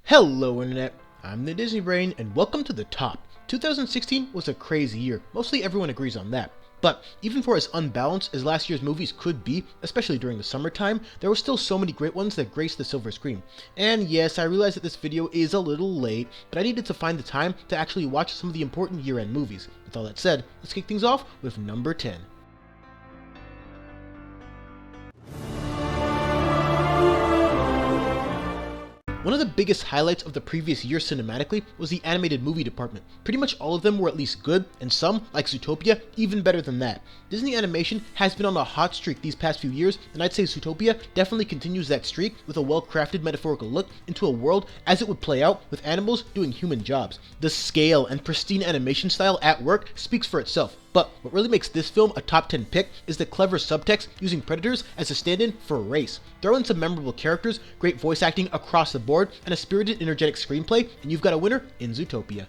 Hello Internet, I'm the Disney Brain and welcome to the top. 2016 was a crazy year, mostly everyone agrees on that. But even for as unbalanced as last year's movies could be, especially during the summertime, there were still so many great ones that graced the silver screen. And yes, I realize that this video is a little late, but I needed to find the time to actually watch some of the important year-end movies. With all that said, let's kick things off with number 10. One of the biggest highlights of the previous year cinematically was the animated movie department. Pretty much all of them were at least good, and some, like Zootopia, even better than that. Disney Animation has been on a hot streak these past few years, and I'd say Zootopia definitely continues that streak with a well-crafted metaphorical look into a world as it would play out with animals doing human jobs. The scale and pristine animation style at work speaks for itself. But what really makes this film a top 10 pick is the clever subtext using predators as a stand-in for race. Throw in some memorable characters, great voice acting across the board, and a spirited, energetic screenplay, and you've got a winner in Zootopia.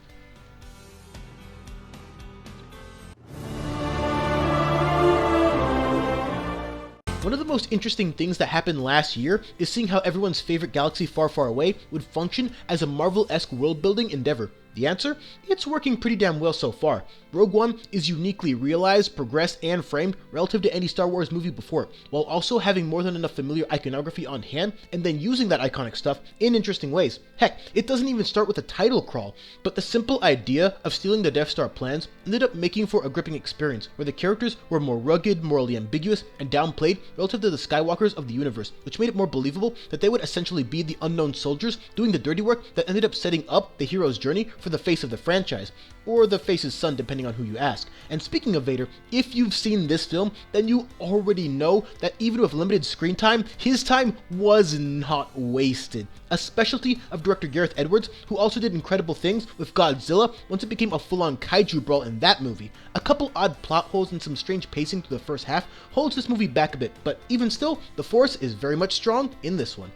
One of the most interesting things that happened last year is seeing how everyone's favorite galaxy far, far away would function as a Marvel-esque world-building endeavor. The answer? It's working pretty damn well so far. Rogue One is uniquely realized, progressed, and framed relative to any Star Wars movie before, while also having more than enough familiar iconography on hand, and then using that iconic stuff in interesting ways. Heck, it doesn't even start with a title crawl, but the simple idea of stealing the Death Star plans ended up making for a gripping experience, where the characters were more rugged, morally ambiguous, and downplayed relative to the Skywalkers of the universe, which made it more believable that they would essentially be the unknown soldiers doing the dirty work that ended up setting up the hero's journey for the face of the franchise, or the face's son depending on who you ask. And speaking of Vader, if you've seen this film, then you already know that even with limited screen time, his time was not wasted. A specialty of director Gareth Edwards, who also did incredible things with Godzilla once it became a full-on kaiju brawl in that movie. A couple odd plot holes and some strange pacing through the first half holds this movie back a bit, but even still, the force is very much strong in this one.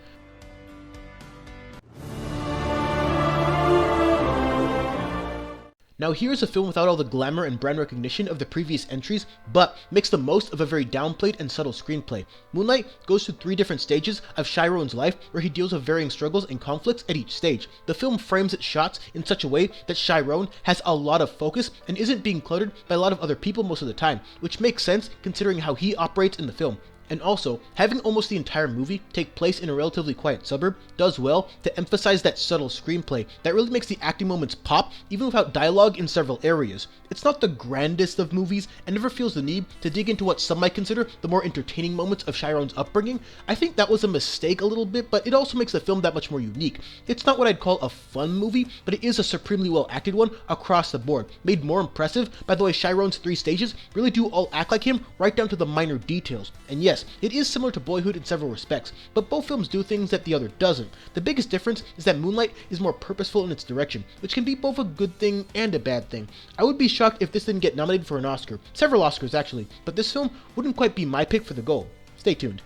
Now here's a film without all the glamour and brand recognition of the previous entries, but makes the most of a very downplayed and subtle screenplay. Moonlight goes through 3 different stages of Chiron's life where he deals with varying struggles and conflicts at each stage. The film frames its shots in such a way that Chiron has a lot of focus and isn't being cluttered by a lot of other people most of the time, which makes sense considering how he operates in the film. And also, having almost the entire movie take place in a relatively quiet suburb does well to emphasize that subtle screenplay that really makes the acting moments pop even without dialogue in several areas. It's not the grandest of movies and never feels the need to dig into what some might consider the more entertaining moments of Chiron's upbringing. I think that was a mistake a little bit, but it also makes the film that much more unique. It's not what I'd call a fun movie, but it is a supremely well acted one across the board, made more impressive by the way Chiron's 3 stages really do all act like him right down to the minor details. And yes, it is similar to Boyhood in several respects, but both films do things that the other doesn't. The biggest difference is that Moonlight is more purposeful in its direction, which can be both a good thing and a bad thing. I would be shocked if this didn't get nominated for an Oscar, several Oscars actually, but this film wouldn't quite be my pick for the goal. Stay tuned.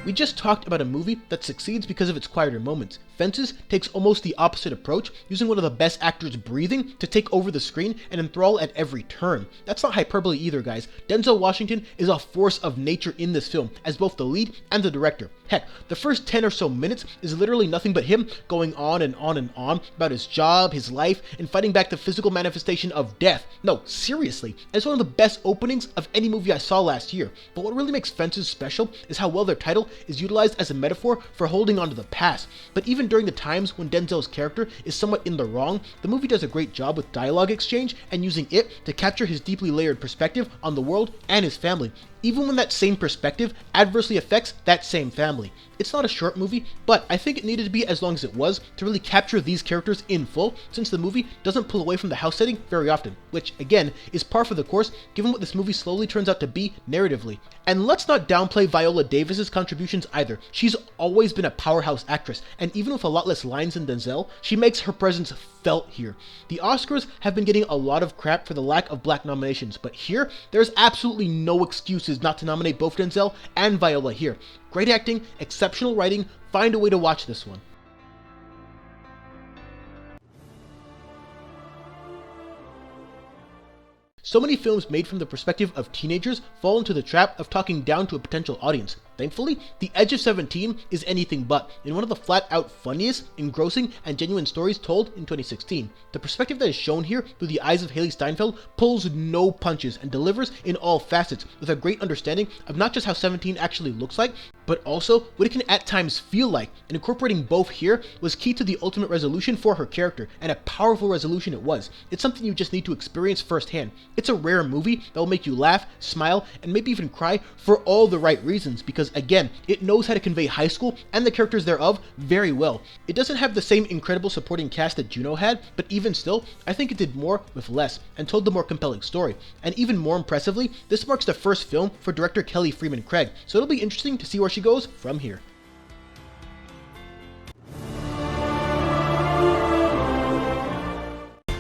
We just talked about a movie that succeeds because of its quieter moments. Fences takes almost the opposite approach, using one of the best actors breathing to take over the screen and enthrall at every turn. That's not hyperbole either, guys. Denzel Washington is a force of nature in this film, as both the lead and the director. Heck, the first 10 or so minutes is literally nothing but him going on and on and on about his job, his life, and fighting back the physical manifestation of death. No, seriously, it's one of the best openings of any movie I saw last year. But what really makes Fences special is how well their title is utilized as a metaphor for holding on to the past. But even during the times when Denzel's character is somewhat in the wrong, the movie does a great job with dialogue exchange and using it to capture his deeply layered perspective on the world and his family, even when that same perspective adversely affects that same family. It's not a short movie, but I think it needed to be as long as it was to really capture these characters in full, since the movie doesn't pull away from the house setting very often, which again is par for the course given what this movie slowly turns out to be narratively. And let's not downplay Viola Davis's contributions either. She's always been a powerhouse actress, and even with a lot less lines than Denzel, she makes her presence felt here. The Oscars have been getting a lot of crap for the lack of black nominations, but here, there's absolutely no excuses not to nominate both Denzel and Viola here. Great acting, exceptional writing, find a way to watch this one. So many films made from the perspective of teenagers fall into the trap of talking down to a potential audience. Thankfully, The Edge of 17 is anything but, in one of the flat-out funniest, engrossing, and genuine stories told in 2016. The perspective that is shown here through the eyes of Haley Steinfeld pulls no punches and delivers in all facets with a great understanding of not just how 17 actually looks like, but also what it can at times feel like, and incorporating both here was key to the ultimate resolution for her character, and a powerful resolution it was. It's something you just need to experience firsthand. It's a rare movie that will make you laugh, smile, and maybe even cry for all the right reasons, because again, it knows how to convey high school and the characters thereof very well. It doesn't have the same incredible supporting cast that Juno had, but even still, I think it did more with less, and told the more compelling story. And even more impressively, this marks the first film for director Kelly Freeman Craig, so it'll be interesting to see where she goes from here.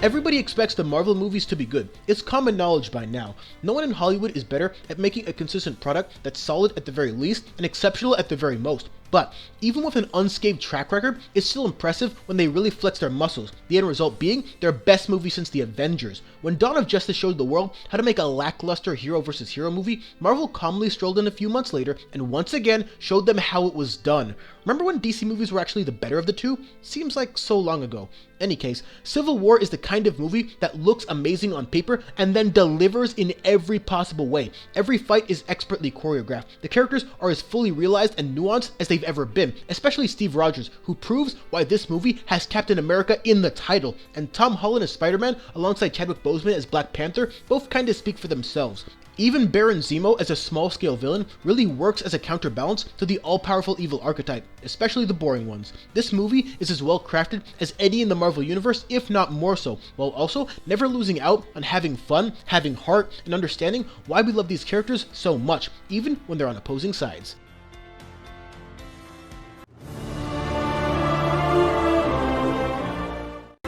Everybody expects the Marvel movies to be good. It's common knowledge by now. No one in Hollywood is better at making a consistent product that's solid at the very least and exceptional at the very most. But even with an unscathed track record, it's still impressive when they really flex their muscles, the end result being their best movie since The Avengers. When Dawn of Justice showed the world how to make a lackluster hero versus hero movie, Marvel calmly strolled in a few months later and once again showed them how it was done. Remember when DC movies were actually the better of the two? Seems like so long ago. Any case, Civil War is the kind of movie that looks amazing on paper and then delivers in every possible way. Every fight is expertly choreographed. The characters are as fully realized and nuanced as they've ever been, especially Steve Rogers, who proves why this movie has Captain America in the title, and Tom Holland as Spider-Man alongside Chadwick Boseman as Black Panther both kinda speak for themselves. Even Baron Zemo as a small-scale villain really works as a counterbalance to the all-powerful evil archetype, especially the boring ones. This movie is as well crafted as any in the Marvel Universe, if not more so, while also never losing out on having fun, having heart, and understanding why we love these characters so much, even when they're on opposing sides.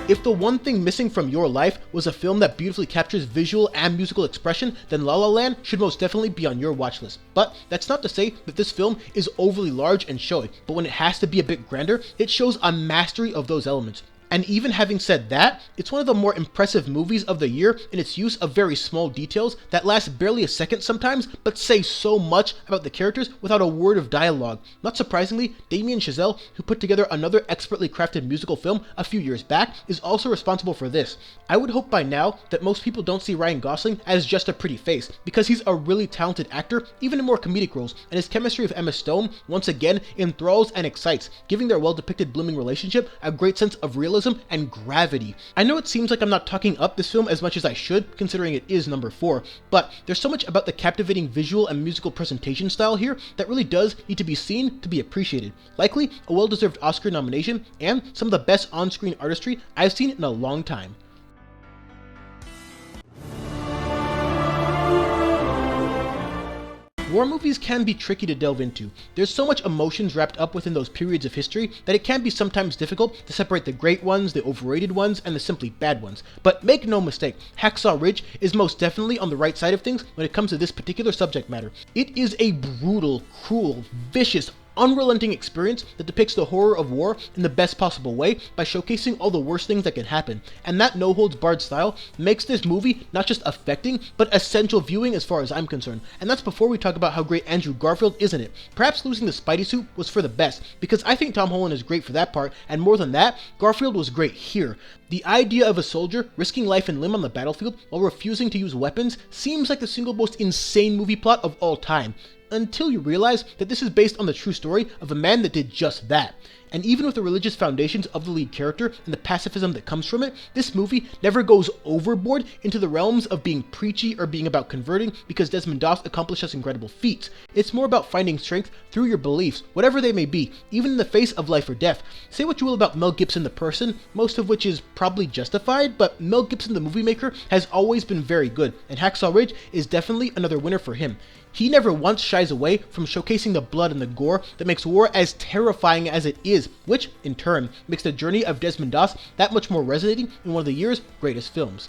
If the one thing missing from your life was a film that beautifully captures visual and musical expression, then La La Land should most definitely be on your watch list. But that's not to say that this film is overly large and showy, but when it has to be a bit grander, it shows a mastery of those elements. And even having said that, it's one of the more impressive movies of the year in its use of very small details that last barely a second sometimes, but say so much about the characters without a word of dialogue. Not surprisingly, Damien Chazelle, who put together another expertly crafted musical film a few years back, is also responsible for this. I would hope by now that most people don't see Ryan Gosling as just a pretty face, because he's a really talented actor, even in more comedic roles, and his chemistry with Emma Stone once again enthralls and excites, giving their well-depicted blooming relationship a great sense of realism and gravity. I know it seems like I'm not talking up this film as much as I should, considering it is number 4, but there's so much about the captivating visual and musical presentation style here that really does need to be seen to be appreciated. Likely a well-deserved Oscar nomination, and some of the best on-screen artistry I've seen in a long time. War movies can be tricky to delve into. There's so much emotions wrapped up within those periods of history that it can be sometimes difficult to separate the great ones, the overrated ones, and the simply bad ones. But make no mistake, Hacksaw Ridge is most definitely on the right side of things when it comes to this particular subject matter. It is a brutal, cruel, vicious, unrelenting experience that depicts the horror of war in the best possible way by showcasing all the worst things that can happen. And that no-holds-barred style makes this movie not just affecting, but essential viewing as far as I'm concerned. And that's before we talk about how great Andrew Garfield is in it. Perhaps losing the Spidey suit was for the best, because I think Tom Holland is great for that part, and more than that, Garfield was great here. The idea of a soldier risking life and limb on the battlefield while refusing to use weapons seems like the single most insane movie plot of all time, until you realize that this is based on the true story of a man that did just that. And even with the religious foundations of the lead character and the pacifism that comes from it, this movie never goes overboard into the realms of being preachy or being about converting because Desmond Doss accomplished such incredible feats. It's more about finding strength through your beliefs, whatever they may be, even in the face of life or death. Say what you will about Mel Gibson the person, most of which is probably justified, but Mel Gibson the movie maker has always been very good, and Hacksaw Ridge is definitely another winner for him. He never once shies away from showcasing the blood and the gore that makes war as terrifying as it is, which, in turn, makes the journey of Desmond Doss that much more resonating in one of the year's greatest films.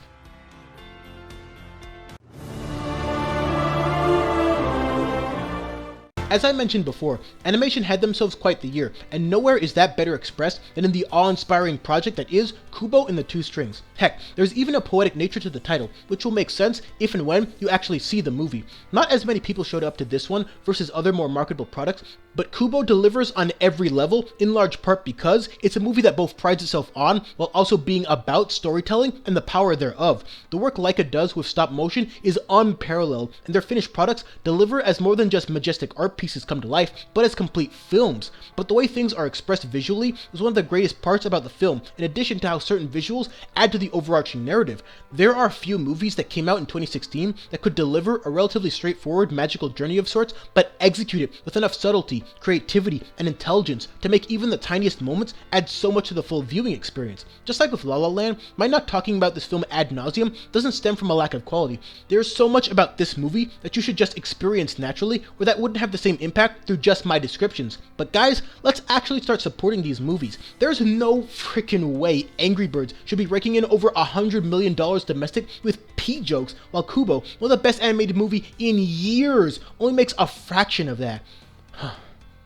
As I mentioned before, animation had themselves quite the year, and nowhere is that better expressed than in the awe-inspiring project that is Kubo and the Two Strings. Heck, there's even a poetic nature to the title, which will make sense if and when you actually see the movie. Not as many people showed up to this one versus other more marketable products, but Kubo delivers on every level, in large part because it's a movie that both prides itself on while also being about storytelling and the power thereof. The work Laika does with stop motion is unparalleled, and their finished products deliver as more than just majestic art pieces come to life, but as complete films. But the way things are expressed visually is one of the greatest parts about the film, in addition to how certain visuals add to the overarching narrative. There are few movies that came out in 2016 that could deliver a relatively straightforward magical journey of sorts, but execute it with enough subtlety, creativity, and intelligence to make even the tiniest moments add so much to the full viewing experience. Just like with La La Land, my not talking about this film ad nauseum doesn't stem from a lack of quality. There's so much about this movie that you should just experience naturally, where that wouldn't have the same impact through just my descriptions. But guys, let's actually start supporting these movies. There's no freaking way Angry Birds should be raking in over $100 million domestic with pee jokes, while Kubo, one of the best animated movie in years, only makes a fraction of that.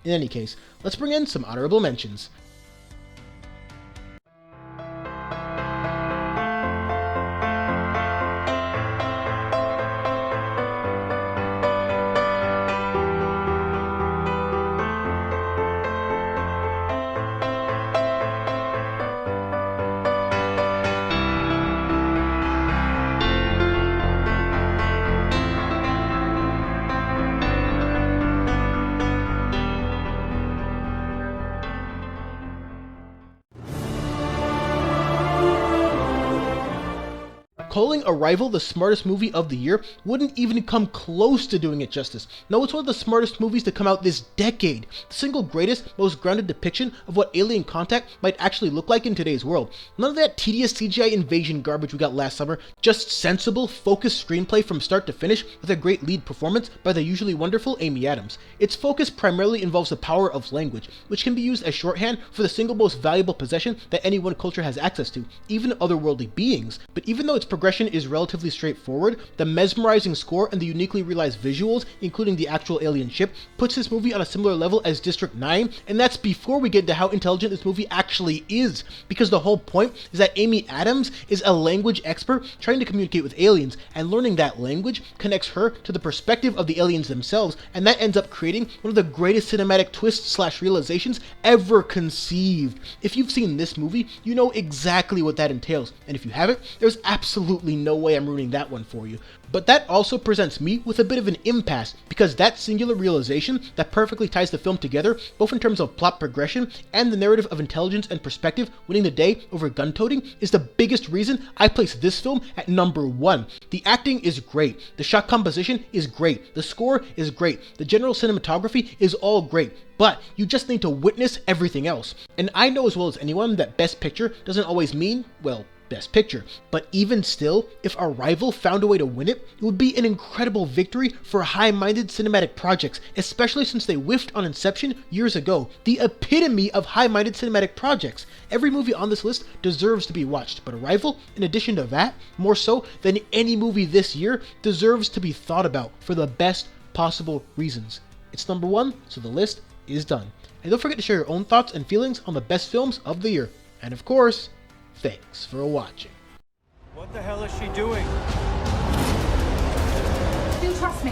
In any case, let's bring in some honorable mentions. Calling Arrival the smartest movie of the year wouldn't even come close to doing it justice. No, it's one of the smartest movies to come out this decade. The single greatest, most grounded depiction of what alien contact might actually look like in today's world. None of that tedious CGI invasion garbage we got last summer, just sensible, focused screenplay from start to finish with a great lead performance by the usually wonderful Amy Adams. Its focus primarily involves the power of language, which can be used as shorthand for the single most valuable possession that any one culture has access to, even otherworldly beings. But even though its progression is relatively straightforward, the mesmerizing score and the uniquely realized visuals, including the actual alien ship, puts this movie on a similar level as District 9, and that's before we get into how intelligent this movie actually is, because the whole point is that Amy Adams is a language expert trying to communicate with aliens, and learning that language connects her to the perspective of the aliens themselves, and that ends up creating one of the greatest cinematic twists / realizations ever conceived. If you've seen this movie, you know exactly what that entails, and if you haven't, there's absolutely no way I'm ruining that one for you. But that also presents me with a bit of an impasse, because that singular realization that perfectly ties the film together, both in terms of plot progression and the narrative of intelligence and perspective winning the day over gun-toting, is the biggest reason I place this film at number 1. The acting is great, the shot composition is great, the score is great, the general cinematography is all great, but you just need to witness everything else. And I know as well as anyone that Best Picture doesn't always mean, well, Best Picture. But even still, if Arrival found a way to win it, it would be an incredible victory for high-minded cinematic projects, especially since they whiffed on Inception years ago, the epitome of high-minded cinematic projects. Every movie on this list deserves to be watched, but Arrival, in addition to that, more so than any movie this year, deserves to be thought about for the best possible reasons. It's number 1, so the list is done. And don't forget to share your own thoughts and feelings on the best films of the year. And of course, thanks for watching. What the hell is she doing? Do trust me.